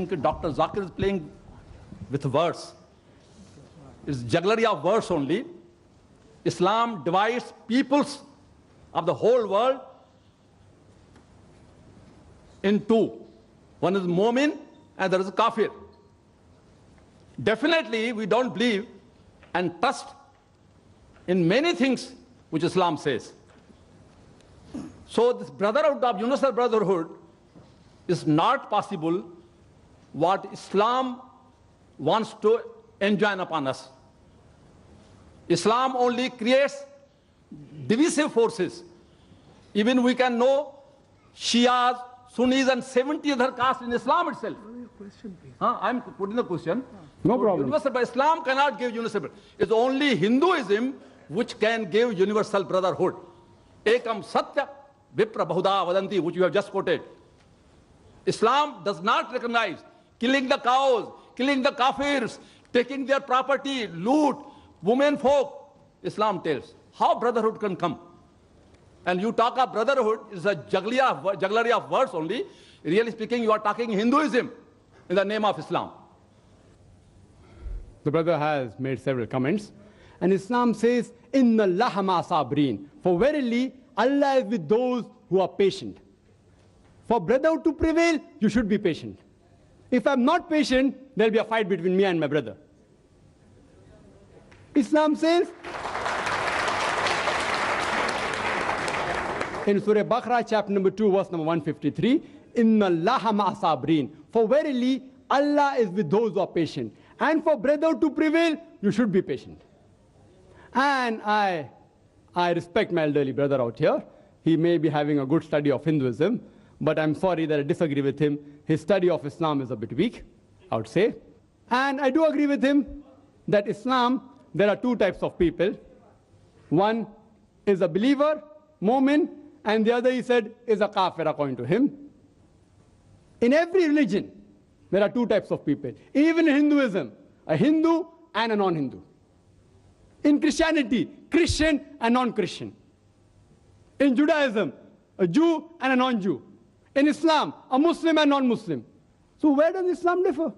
think Dr. Zakir is playing with words. It's jugglery of words only. Islam divides peoples of the whole world in two. One is Mu'min and there is Kafir. Definitely we don't believe and trust in many things which Islam says. So this brotherhood of Universal Brotherhood is not possible what Islam wants to enjoin upon us. Islam only creates divisive forces. Even we can know Shias, Sunnis and 70 other castes in Islam itself. I'm putting the question. No problem. Universal, but Islam cannot give universal. It's only Hinduism which can give universal brotherhood. Ekam satya vipra bahuda vadanti, which you have just quoted. Islam does not recognize killing the cows, killing the kafirs, taking their property, loot, women folk. Islam tells how brotherhood can come. And you talk of brotherhood, is a jugglery of words only. Really speaking, you are talking Hinduism in the name of Islam. The brother has made several comments. And Islam says, Inna Allaha ma sabrin. For verily, Allah is with those who are patient. For brotherhood to prevail, you should be patient. If I'm not patient, there'll be a fight between me and my brother. Islam says, in Surah Baqarah, chapter number 2, verse number 153, Inna Allaha ma sabrin. For verily, Allah is with those who are patient. And for brotherhood to prevail, you should be patient. And I respect my elderly brother out here. He may be having a good study of Hinduism, but I'm sorry that I disagree with him. His study of Islam is a bit weak, I would say. And I do agree with him that Islam, there are two types of people. One is a believer, Mu'min, and the other, he said, is a kafir according to him. In every religion, there are two types of people. Even in Hinduism, a Hindu and a non-Hindu. In Christianity, Christian and non-Christian. In Judaism, a Jew and a non-Jew. In Islam, a Muslim and non-Muslim. So where does Islam differ?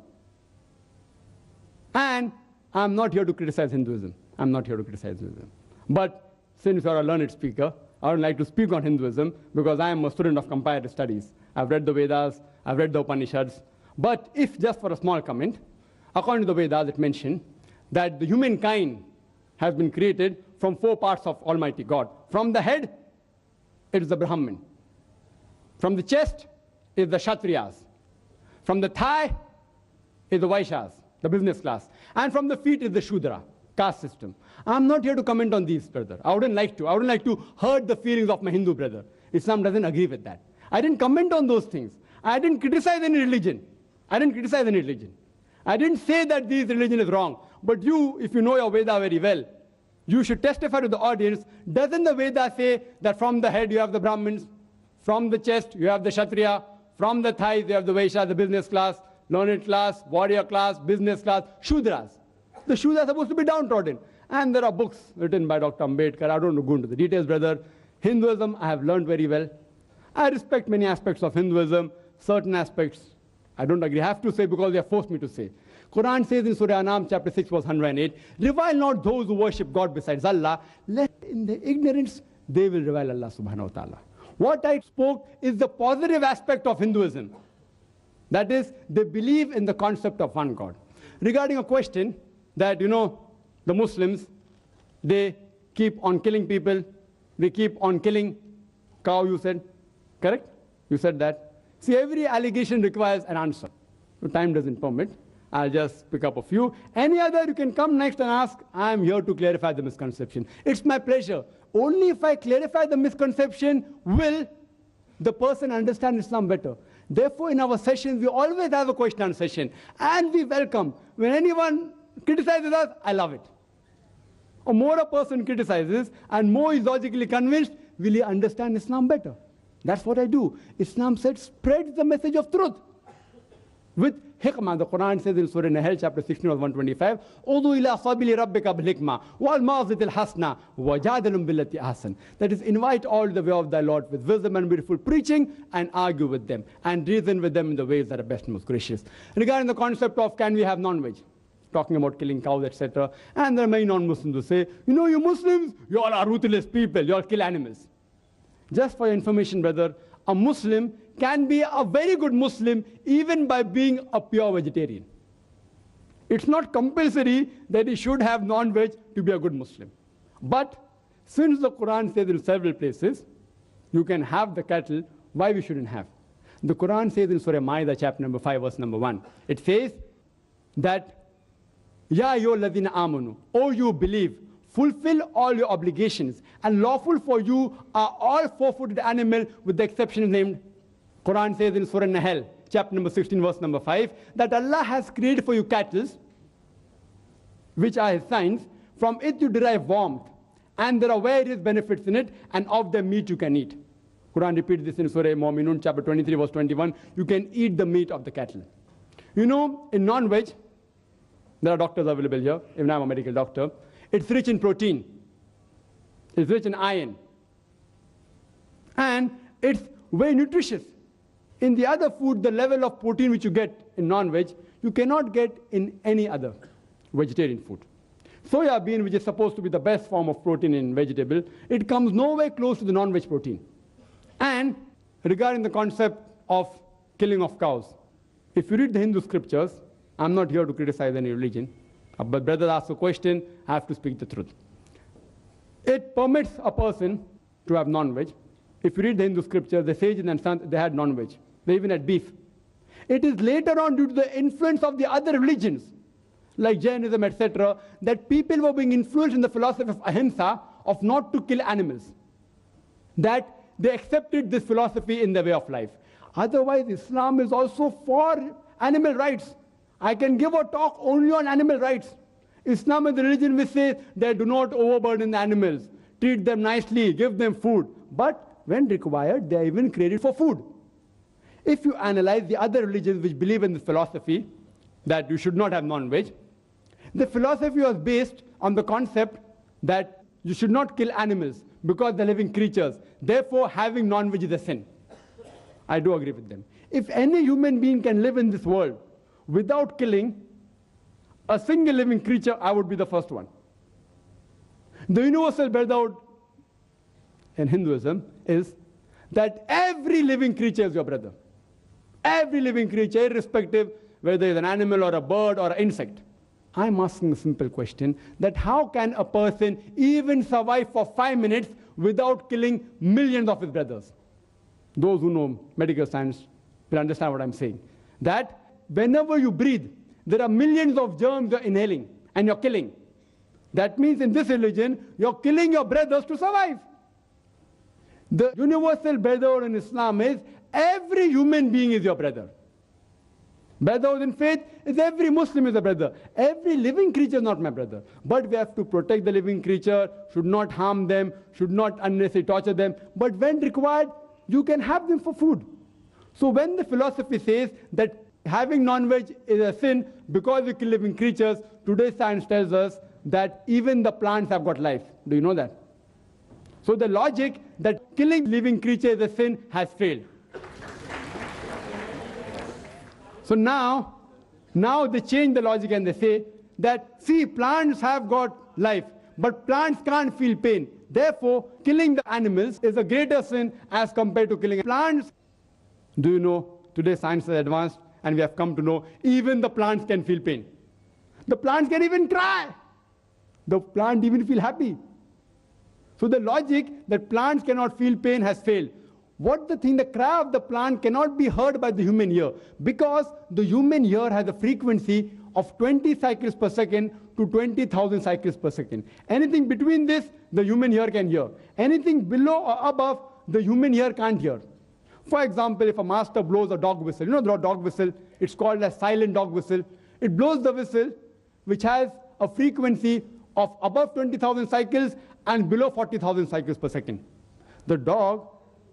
And I'm not here to criticize Hinduism. I'm not here to criticize Hinduism. But since you're a learned speaker, I would like to speak on Hinduism because I am a student of comparative studies. I've read the Vedas, I've read the Upanishads. But if just for a small comment, according to the Vedas, it mentioned that the humankind has been created from four parts of Almighty God. From the head, it is the Brahmin. From the chest is the Kshatriyas. From the thigh is the Vaishyas, the business class. And from the feet is the Shudra, caste system. I'm not here to comment on these, brother. I wouldn't like to. I wouldn't like to hurt the feelings of my Hindu brother. Islam doesn't agree with that. I didn't comment on those things. I didn't criticize any religion. I didn't criticize any religion. I didn't say that this religion is wrong. But you, if you know your Veda very well, you should testify to the audience. Doesn't the Veda say that from the head you have the Brahmins, from the chest you have the Kshatriya, from the thighs you have the Vaishya, the business class, learned class, warrior class, business class, Shudras. The Shudras are supposed to be downtrodden. And there are books written by Dr. Ambedkar. I don't want to go into the details, brother. Hinduism, I have learned very well. I respect many aspects of Hinduism. Certain aspects, I don't agree. I have to say because they have forced me to say. Quran says in Surah Anam, chapter 6, verse 108, revile not those who worship God besides Allah, lest in their ignorance they will revile Allah subhanahu wa ta'ala. What I spoke is the positive aspect of Hinduism. That is, they believe in the concept of one God. Regarding a question that, the Muslims, they keep on killing people, they keep on killing cow, you said, correct? You said that. See, every allegation requires an answer. So time doesn't permit. I'll just pick up a few. Any other, you can come next and ask. I'm here to clarify the misconception. It's my pleasure. Only if I clarify the misconception will the person understand Islam better. Therefore, in our sessions, we always have a question and session. And we welcome. When anyone criticizes us, I love it. Or more a person criticizes and more is logically convinced, will he understand Islam better? That's what I do. Islam said, spread the message of truth. with hikmah. The Quran says in Surah Nahl, chapter 16, verse 125, "Udu ila sabili rabbika bil hikmah wal maw'izatil hasana wajadilhum billati ahsan." That is, invite all the way of thy Lord with wisdom and beautiful preaching, and argue with them and reason with them in the ways that are best and most gracious. Regarding the concept of can we have non-veg, talking about killing cows, etc. And there are many non-Muslims who say, you Muslims, you all are ruthless people, you all kill animals. Just for your information, brother, a Muslim can be a very good Muslim even by being a pure vegetarian. It's not compulsory that he should have non-veg to be a good Muslim. But since the Quran says in several places, you can have the cattle, why we shouldn't have? The Quran says in Surah Ma'idah, chapter number 5, verse number 1, it says that, Ya ayyuhalladhina amanu, O you believe, fulfill all your obligations, and lawful for you are all four-footed animal with the exception named. Quran says in Surah Nahl, chapter number 16, verse number 5, that Allah has created for you cattle, which are His signs. From it you derive warmth, and there are various benefits in it, and of the meat you can eat. Quran repeats this in Surah Mu'minun, chapter 23, verse 21. You can eat the meat of the cattle. In non-veg, there are doctors available here, even I'm a medical doctor. It's rich in protein. It's rich in iron. And it's very nutritious. In the other food, the level of protein which you get in non-veg, you cannot get in any other vegetarian food. Soya bean, which is supposed to be the best form of protein in vegetable, it comes nowhere close to the non-veg protein. And regarding the concept of killing of cows, if you read the Hindu scriptures, I'm not here to criticize any religion, but brother asks a question, I have to speak the truth. It permits a person to have non-veg. If you read the Hindu scriptures, the sages and sons, they had non-veg. They even had beef. It is later on, due to the influence of the other religions, like Jainism, etc., that people were being influenced in the philosophy of ahimsa, of not to kill animals, that they accepted this philosophy in their way of life. Otherwise, Islam is also for animal rights. I can give a talk only on animal rights. Islam is the religion which says that do not overburden the animals, treat them nicely, give them food. But when required, they are even created for food. If you analyze the other religions which believe in this philosophy, that you should not have non-veg, the philosophy was based on the concept that you should not kill animals because they're living creatures. Therefore, having non-veg is a sin. I do agree with them. If any human being can live in this world without killing a single living creature, I would be the first one. The Universal Brotherhood in Hinduism is that every living creature is your brother. Every living creature, irrespective whether it's an animal or a bird or an insect. I'm asking a simple question, that how can a person even survive for 5 minutes without killing millions of his brothers? Those who know medical science will understand what I'm saying. That whenever you breathe, there are millions of germs you're inhaling and you're killing. That means in this religion, you're killing your brothers to survive. The Universal Brotherhood in Islam is every human being is your brother. Brotherhood in faith is every Muslim is a brother. Every living creature is not my brother. But we have to protect the living creature, should not harm them, should not unnecessarily torture them. But when required, you can have them for food. So when the philosophy says that having non-veg is a sin because you kill living creatures, today's science tells us that even the plants have got life. Do you know that? So the logic that killing living creatures is a sin has failed. So now they change the logic and they say that, see, plants have got life, but plants can't feel pain. Therefore, killing the animals is a greater sin as compared to killing plants. Do you know, today science is advanced and we have come to know even the plants can feel pain. The plants can even cry. The plant even feel happy. So the logic that plants cannot feel pain has failed. The cry of the plant cannot be heard by the human ear, because the human ear has a frequency of 20 cycles per second to 20,000 cycles per second. Anything between this, the human ear can hear. Anything below or above, the human ear can't hear. For example, if a master blows a dog whistle, you know the dog whistle, it's called a silent dog whistle. It blows the whistle, which has a frequency of above 20,000 cycles and below 40,000 cycles per second. The dog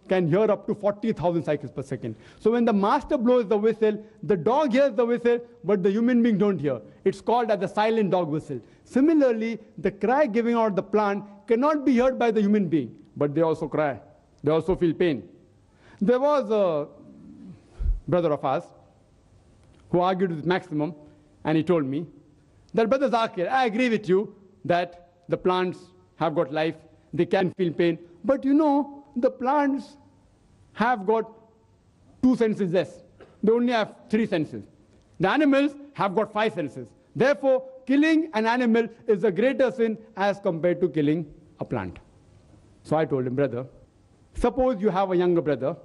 can hear up to 40,000 cycles per second. So when the master blows the whistle, the dog hears the whistle, but the human being don't hear. It's called as the silent dog whistle. Similarly, the cry giving out the plant cannot be heard by the human being, but they also cry. They also feel pain. There was a brother of ours who argued with Maximum, and he told me that, Brother Zakir, I agree with you that the plants have got life, they can feel pain, but you know, the plants have got 2 senses less. They only have 3 senses. The animals have got 5 senses. Therefore, killing an animal is a greater sin as compared to killing a plant. So I told him, brother, suppose you have a younger brother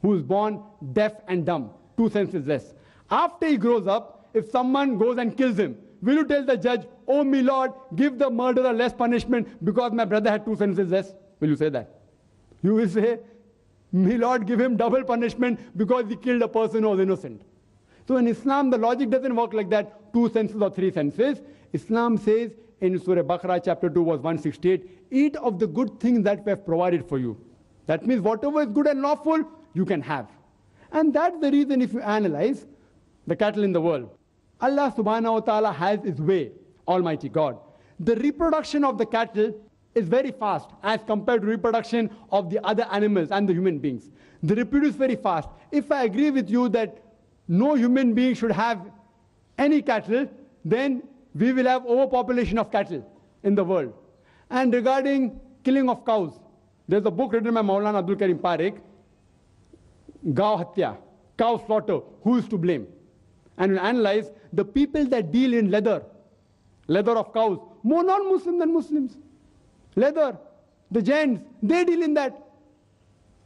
who is born deaf and dumb, 2 senses less. After he grows up, if someone goes and kills him, will you tell the judge, oh, my Lord, give the murderer less punishment because my brother had 2 senses less? Will you say that? You will say, my Lord, give him double punishment because he killed a person who was innocent. So in Islam, the logic doesn't work like that, 2 senses or 3 senses. Islam says in Surah Baqarah chapter 2 verse 168, eat of the good things that we have provided for you. That means whatever is good and lawful, you can have. And that's the reason if you analyze the cattle in the world, Allah subhanahu wa ta'ala has His way, Almighty God. The reproduction of the cattle is very fast as compared to reproduction of the other animals and the human beings. They reproduce very fast. If I agree with you that no human being should have any cattle, then we will have overpopulation of cattle in the world. And regarding killing of cows, there's a book written by Maulana Abdul Karim Parekh, Gaw Hatya, cow slaughter, who is to blame? And we analyze the people that deal in leather of cows, more non-Muslim than Muslims. Leather, the gents, they deal in that.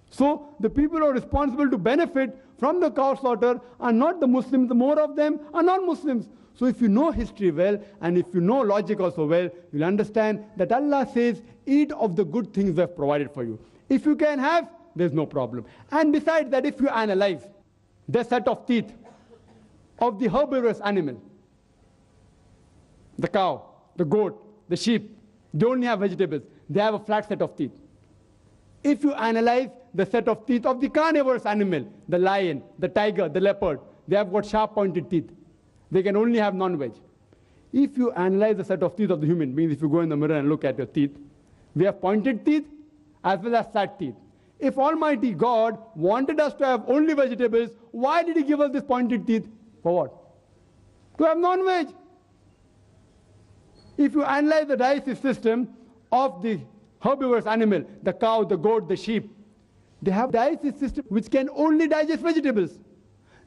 So the people who are responsible to benefit from the cow slaughter are not the Muslims, the more of them are non-Muslims. So if you know history well, and if you know logic also well, you'll understand that Allah says, eat of the good things we have provided for you. If you can have, there's no problem. And besides that, if you analyze the set of teeth of the herbivorous animal, the cow, the goat, the sheep, they only have vegetables. They have a flat set of teeth. If you analyze the set of teeth of the carnivorous animal, the lion, the tiger, the leopard, they have got sharp pointed teeth. They can only have non-veg. If you analyze the set of teeth of the human beings, if you go in the mirror and look at your teeth, we have pointed teeth as well as flat teeth. If Almighty God wanted us to have only vegetables, why did He give us this pointed teeth? For what? To have non-veg. If you analyze the digestive system of the herbivorous animal, the cow, the goat, the sheep, they have a digestive system which can only digest vegetables.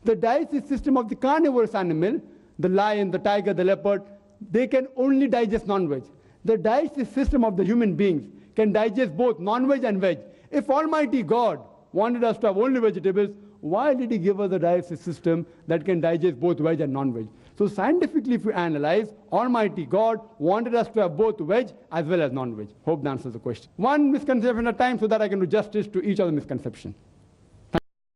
The digestive system of the carnivorous animal, the lion, the tiger, the leopard, they can only digest non-veg. The digestive system of the human beings can digest both non-veg and veg. If Almighty God wanted us to have only vegetables, why did He give us a digestive system that can digest both veg and non-veg? So scientifically, if you analyze, Almighty God wanted us to have both veg as well as non-veg. Hope that answers the question. One misconception at a time so that I can do justice to each of the misconceptions.